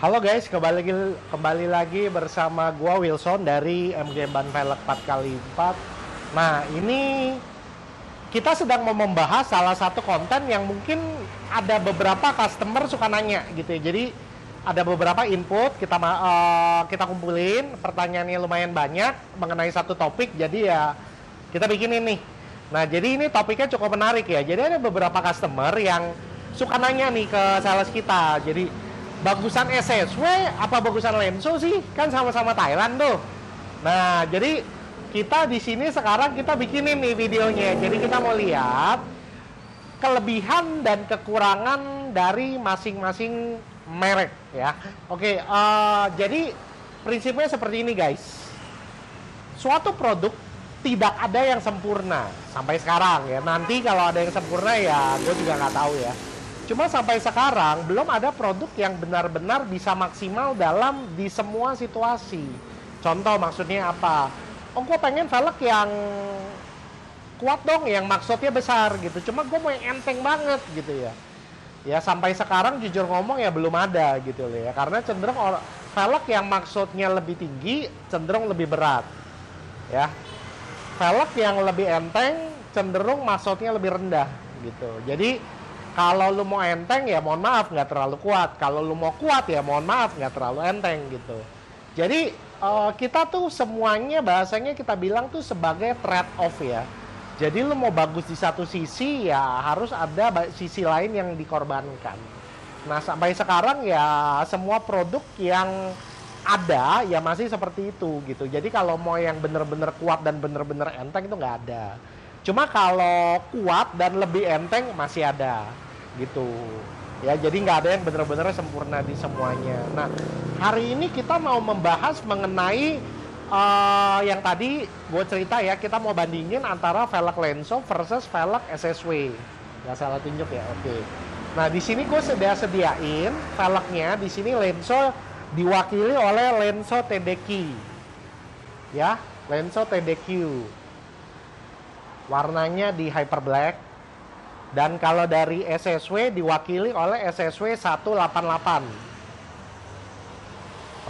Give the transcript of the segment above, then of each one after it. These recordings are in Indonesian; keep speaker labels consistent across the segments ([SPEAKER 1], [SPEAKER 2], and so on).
[SPEAKER 1] Halo guys, kembali lagi bersama gua Wilson dari MG Ban Velg 4x4. Nah, ini kita sedang mau membahas salah satu konten yang mungkin ada beberapa customer suka nanya gitu ya. Jadi ada beberapa input kita kumpulin, pertanyaannya lumayan banyak mengenai satu topik. Jadi ya kita bikin ini. Nah, jadi ini topiknya cukup menarik ya. Jadi ada beberapa customer yang suka nanya nih ke sales kita. Jadi bagusan SSW apa bagusan Lenso sih? Kan sama-sama Thailand tuh. Nah, jadi kita di sini sekarang kita bikinin nih videonya. Jadi kita mau lihat kelebihan dan kekurangan dari masing-masing merek ya. Oke, jadi prinsipnya seperti ini guys. Suatu produk tidak ada yang sempurna sampai sekarang ya. Nanti kalau ada yang sempurna ya gue juga nggak tahu ya. Cuma sampai sekarang belum ada produk yang benar-benar bisa maksimal di semua situasi. Contoh maksudnya apa? Oh, gue pengen velg yang kuat dong, yang maksudnya besar gitu. Cuma gue mau yang enteng banget gitu ya. Ya sampai sekarang jujur ngomong ya belum ada gitu loh ya. Karena cenderung velg yang maksudnya lebih tinggi cenderung lebih berat. Ya. Velg yang lebih enteng cenderung maksudnya lebih rendah gitu. Jadi kalau lu mau enteng ya mohon maaf nggak terlalu kuat. Kalau lu mau kuat ya mohon maaf nggak terlalu enteng gitu. Jadi kita tuh semuanya bahasanya kita bilang tuh sebagai trade off ya. Jadi lu mau bagus di satu sisi ya harus ada sisi lain yang dikorbankan. Nah sampai sekarang ya semua produk yang ada ya masih seperti itu gitu. Jadi kalau mau yang bener-bener kuat dan bener-bener enteng itu nggak ada. Cuma kalau kuat dan lebih enteng masih ada gitu ya. Jadi nggak ada yang benar-benar sempurna di semuanya. Nah hari ini kita mau membahas mengenai yang tadi gue cerita ya, kita mau bandingin antara velg Lenso versus velg SSW. Nggak salah tunjuk ya, oke. Nah di sini gue sudah sediain velgnya. Di sini Lenso diwakili oleh Lenso TDQ ya, Lenso TDQ. Warnanya di Hyper Black. Dan kalau dari SSW diwakili oleh SSW 188.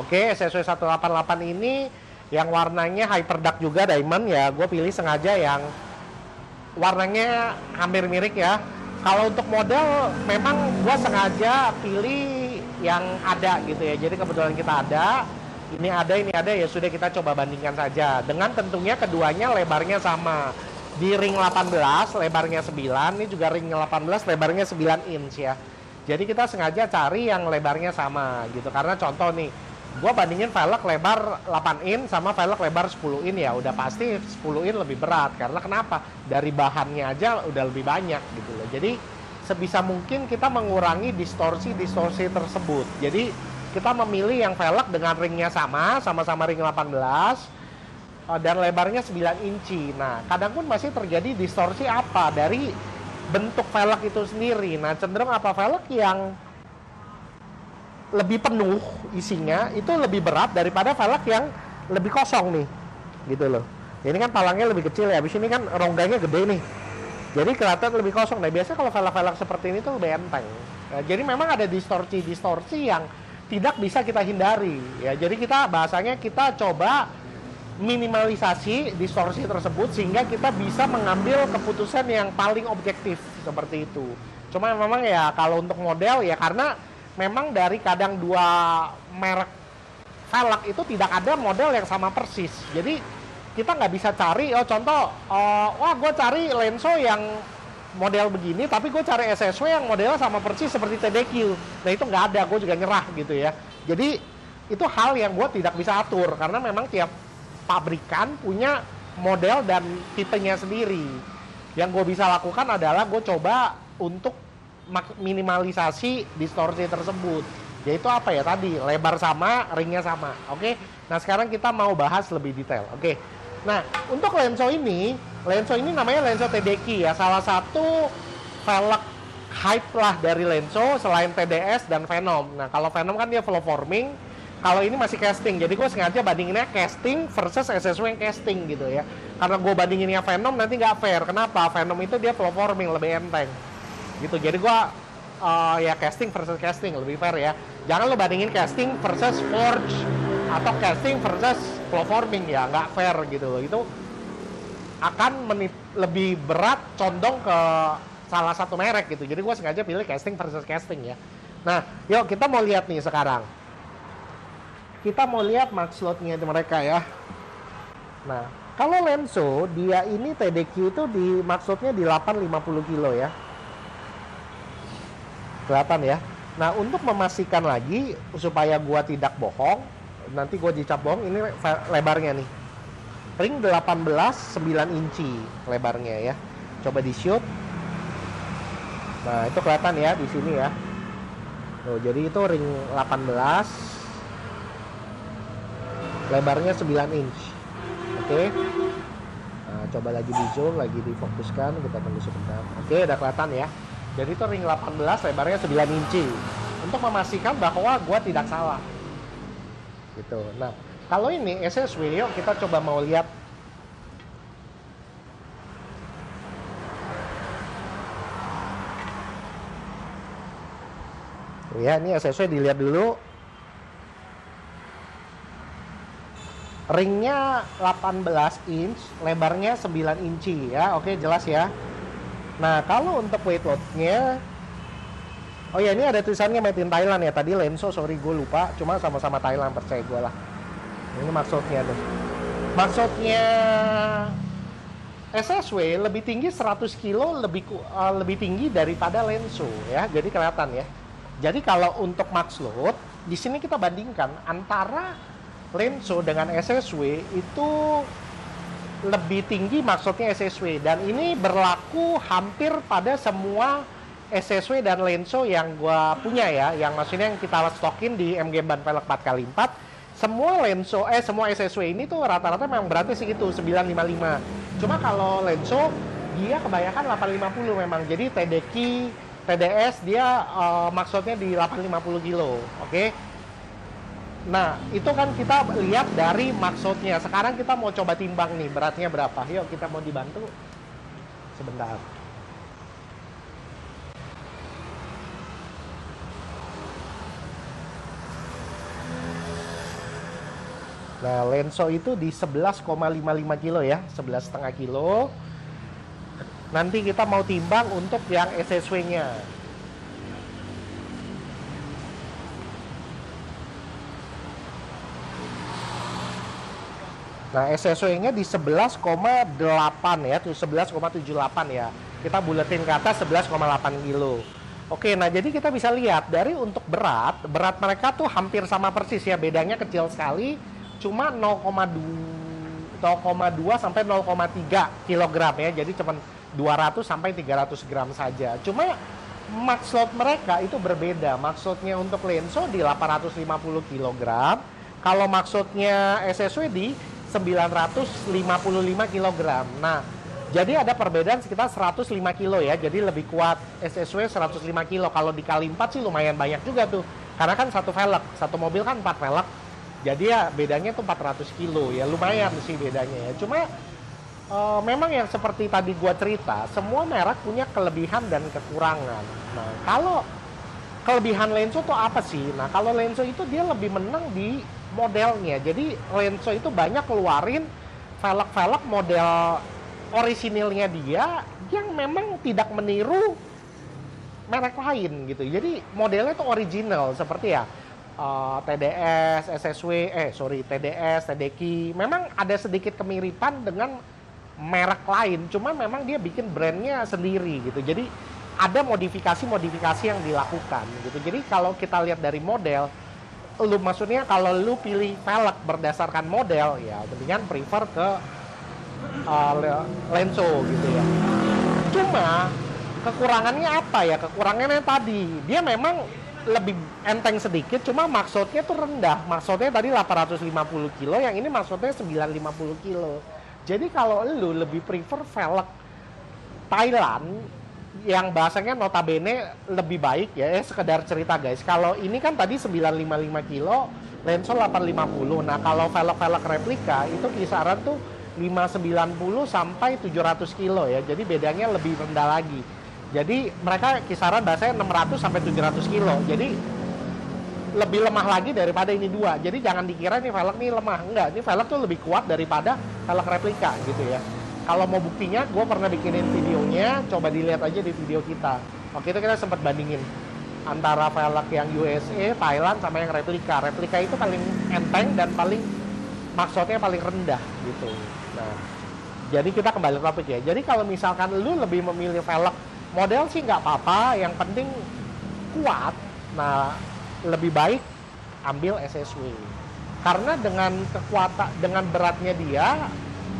[SPEAKER 1] Oke, SSW 188 ini yang warnanya Hyper Dark juga Diamond ya. Gue pilih sengaja yang warnanya hampir mirip ya. Kalau untuk model memang gue sengaja pilih yang ada gitu ya. Jadi kebetulan kita ada, ini ada ya sudah kita coba bandingkan saja. Dengan tentunya keduanya lebarnya sama. Di ring 18 lebarnya 9, ini juga ring 18 lebarnya 9 inch ya. Jadi kita sengaja cari yang lebarnya sama gitu. Karena contoh nih, gue bandingin velg lebar 8 inch sama velg lebar 10 inch ya. Udah pasti 10 inch lebih berat. Karena kenapa? Dari bahannya aja udah lebih banyak gitu loh. Jadi sebisa mungkin kita mengurangi distorsi tersebut. Jadi kita memilih yang velg dengan ringnya sama-sama ring 18 dan lebarnya 9 inci. Nah, kadang pun masih terjadi distorsi apa dari bentuk velg itu sendiri. Nah, cenderung apa velg yang lebih penuh isinya itu lebih berat daripada velg yang lebih kosong nih. Gitu loh. Ini kan palangnya lebih kecil ya. Habis ini kan rongganya gede nih. Jadi kelihatan lebih kosong. Nah, biasanya kalau velg-velg seperti ini tuh lebih enteng. Nah, jadi memang ada distorsi yang tidak bisa kita hindari ya. Jadi kita bahasanya kita coba minimalisasi distorsi tersebut sehingga kita bisa mengambil keputusan yang paling objektif seperti itu. Cuma memang ya kalau untuk model ya karena memang dari kadang dua merek velg itu tidak ada model yang sama persis. Jadi kita nggak bisa cari contoh wah gue cari Lenso yang model begini tapi gue cari SSW yang modelnya sama persis seperti TDQ. Nah itu nggak ada, gue juga nyerah gitu ya. Jadi itu hal yang gue tidak bisa atur karena memang tiap pabrikan punya model dan tipenya sendiri. Yang gue bisa lakukan adalah gue coba untuk minimalisasi distorsi tersebut. Yaitu apa ya tadi, lebar sama, ringnya sama. Oke. Nah sekarang kita mau bahas lebih detail. Oke. Nah untuk Lenso ini namanya Lenso TDQ ya. Salah satu velg hype lah dari Lenso selain TDS dan Venom. Nah kalau Venom kan dia flow forming. Kalau ini masih casting, jadi gue sengaja bandinginnya casting versus SSW yang casting gitu ya. Karena gue bandinginnya Venom nanti nggak fair. Kenapa? Venom itu dia flow forming, lebih enteng gitu. Jadi gue ya casting versus casting lebih fair ya. Jangan lo bandingin casting versus forge atau casting versus flow forming, ya nggak fair gitu loh. Itu akan lebih berat condong ke salah satu merek gitu. Jadi gue sengaja pilih casting versus casting ya. Nah, yuk kita mau lihat nih sekarang. Kita mau lihat max load-nya mereka ya. Nah, kalau Lenso dia ini TDQ itu di max load-nya di 850 kilo ya. Kelihatan ya. Nah, untuk memastikan lagi supaya gua tidak bohong, nanti gua dicap bohong, ini lebarnya nih. Ring 18 9 inci lebarnya ya. Coba di shoot. Nah, itu kelihatan ya di sini ya. Tuh, jadi itu ring 18 lebarnya 9 inch. Oke. Nah, coba lagi di zoom, lagi difokuskan, kita tunggu sebentar. Oke, udah kelihatan ya. Jadi itu ring 18 lebarnya 9 inci. Untuk memastikan bahwa gua tidak salah. Gitu. Nah, kalau ini SSW, yuk kita coba mau lihat. Ya, ini SSW dilihat dulu. Ringnya 18 inch, lebarnya 9 inci ya. Oke, jelas ya. Nah, kalau untuk weight load-nya, oh ya, ini ada tulisannya made in Thailand ya. Tadi Lenso, sorry gue lupa. Cuma sama-sama Thailand, percaya gue lah. Ini maksudnya tuh. Maksudnya SSW lebih tinggi 100 kilo lebih tinggi daripada Lenso ya. Jadi kelihatan ya. Jadi kalau untuk max load, di sini kita bandingkan antara Lenso dengan SSW itu lebih tinggi maksudnya SSW, dan ini berlaku hampir pada semua SSW dan Lenso yang gua punya ya, yang maksudnya yang kita stokin di MG Ban Velg 4x4. Semua Lenso semua SSW ini tuh rata-rata memang beratnya segitu 955. Cuma kalau Lenso dia kebanyakan 850 memang. Jadi TDS dia maksudnya di 850 kilo. Oke. Nah, itu kan kita lihat dari maksudnya. Sekarang kita mau coba timbang nih, beratnya berapa. Yuk, kita mau dibantu. Sebentar. Nah, Lenso itu di 11,55 kilo ya, 11,5 kilo. Nanti kita mau timbang untuk yang SSW-nya. Nah, SSW-nya di 11,8 ya, tuh 11,78 ya. Kita buletin ke atas 11,8 kilo. Oke, nah jadi kita bisa lihat dari untuk berat mereka tuh hampir sama persis ya, bedanya kecil sekali, cuma 0,2 sampai 0,3 kilogram ya. Jadi cuma 200 sampai 300 gram saja. Cuma max load mereka itu berbeda. Maksudnya untuk Lenso di 850 kg, kalau maksudnya SSW di 955 kg. Nah, jadi ada perbedaan sekitar 105 kilo ya. Jadi lebih kuat SSW 105 kilo. Kalau dikali 4 sih lumayan banyak juga tuh. Karena kan satu velg, satu mobil kan 4 velg. Jadi ya bedanya tuh 400 kilo ya. Lumayan sih bedanya ya. Cuma memang yang seperti tadi gua cerita, semua merek punya kelebihan dan kekurangan. Nah, kalau kelebihan Lenso tuh apa sih? Nah, kalau Lenso itu dia lebih menang di modelnya. Jadi Lenso itu banyak keluarin velg-velg model orisinilnya dia yang memang tidak meniru merek lain gitu. Jadi modelnya itu original seperti ya TDS, SSW, TDS, TDQ. Memang ada sedikit kemiripan dengan merek lain, cuma memang dia bikin brandnya sendiri gitu. Jadi ada modifikasi-modifikasi yang dilakukan gitu. Jadi kalau kita lihat dari model, maksudnya kalau lu pilih velg berdasarkan model, ya mendingan prefer ke Lenso gitu ya. Cuma kekurangannya apa ya? Kekurangannya tadi dia memang lebih enteng sedikit, cuma maksudnya tuh rendah. Maksudnya tadi 850 kilo, yang ini maksudnya 950 kilo. Jadi kalau lu lebih prefer velg Thailand yang bahasanya notabene lebih baik ya, sekedar cerita guys. Kalau ini kan tadi 955 kilo, Lenso 850. Nah, kalau velg-velg replika itu kisaran tuh 590 sampai 700 kilo ya. Jadi bedanya lebih rendah lagi. Jadi mereka kisaran bahasanya 600 sampai 700 kilo. Jadi lebih lemah lagi daripada ini dua. Jadi jangan dikira nih velg nih lemah. Enggak, ini velg tuh lebih kuat daripada velg replika gitu ya. Kalau mau buktinya, gue pernah bikinin videonya, coba dilihat aja di video kita. Waktu itu kita sempat bandingin antara velg yang USA, Thailand, sama yang replika. Replika itu paling enteng dan paling maksudnya paling rendah gitu. Nah, jadi kita kembali ke topik ya. Jadi kalau misalkan lu lebih memilih velg model sih nggak apa-apa, yang penting kuat. Nah, lebih baik ambil SSW. Karena dengan kekuatan, dengan beratnya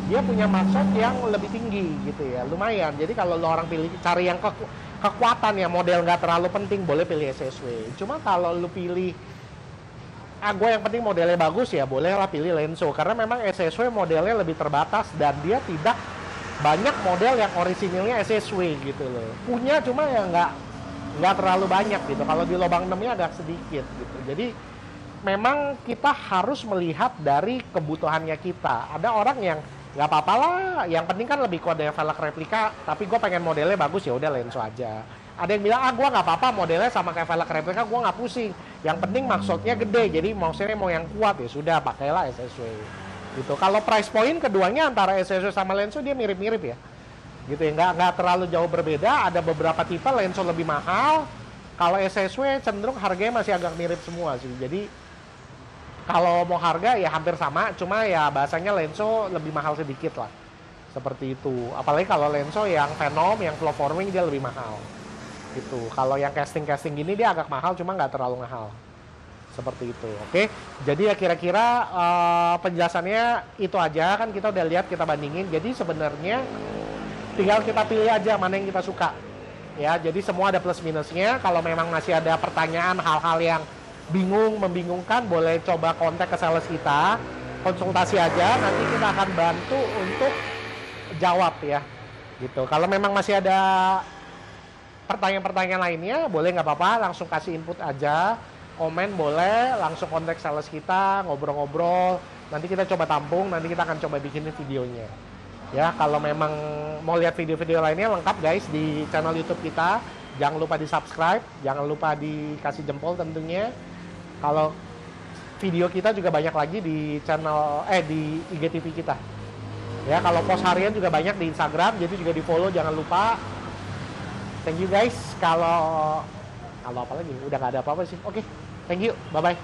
[SPEAKER 1] dia punya maksud yang lebih tinggi gitu ya, lumayan. Jadi kalau lo orang pilih cari yang kekuatan ya, model nggak terlalu penting, boleh pilih SSW. Cuma kalau lo pilih gue yang penting modelnya bagus ya, bolehlah pilih Lenso, karena memang SSW modelnya lebih terbatas dan dia tidak banyak model yang orisinilnya SSW gitu loh. Punya cuma ya nggak terlalu banyak gitu. Kalau di lubang 6-nya agak sedikit gitu. Jadi memang kita harus melihat dari kebutuhannya kita. Ada orang yang nggak apa-apa lah, yang penting kan lebih kuat dari velg replika, tapi gue pengen modelnya bagus, ya udah Lenso aja. Ada yang bilang, gue nggak apa-apa modelnya sama kayak velg replika, gue nggak pusing, yang penting maksudnya gede, jadi maksudnya mau yang kuat, ya sudah pakailah SSW gitu. Kalau price point keduanya antara SSW sama Lenso dia mirip-mirip ya gitu ya, nggak terlalu jauh berbeda. Ada beberapa tipe Lenso lebih mahal, kalau SSW cenderung harganya masih agak mirip semua sih. Jadi kalau mau harga ya hampir sama, cuma ya bahasanya Lenso lebih mahal sedikit lah. Seperti itu. Apalagi kalau Lenso yang Venom, yang flow forming dia lebih mahal. Gitu. Kalau yang casting gini dia agak mahal, cuma nggak terlalu mahal. Seperti itu. Oke. Jadi ya kira-kira penjelasannya itu aja, kan kita udah lihat, kita bandingin. Jadi sebenarnya tinggal kita pilih aja mana yang kita suka. Ya, jadi semua ada plus minusnya. Kalau memang masih ada pertanyaan, hal-hal yang membingungkan, boleh coba kontak ke sales kita, konsultasi aja, nanti kita akan bantu untuk jawab ya gitu. Kalau memang masih ada pertanyaan-pertanyaan lainnya, boleh nggak apa-apa, langsung kasih input aja, komen boleh, langsung kontak sales kita, ngobrol-ngobrol, nanti kita coba tampung, nanti kita akan coba bikinin videonya ya. Kalau memang mau lihat video-video lainnya lengkap guys di channel YouTube kita, jangan lupa di subscribe, jangan lupa dikasih jempol tentunya. Kalau video kita juga banyak lagi di channel di IGTV kita. Ya, kalau post harian juga banyak di Instagram, jadi juga di follow, jangan lupa. Thank you guys. Kalau apa lagi? Udah nggak ada apa-apa sih. Oke, thank you. Bye bye.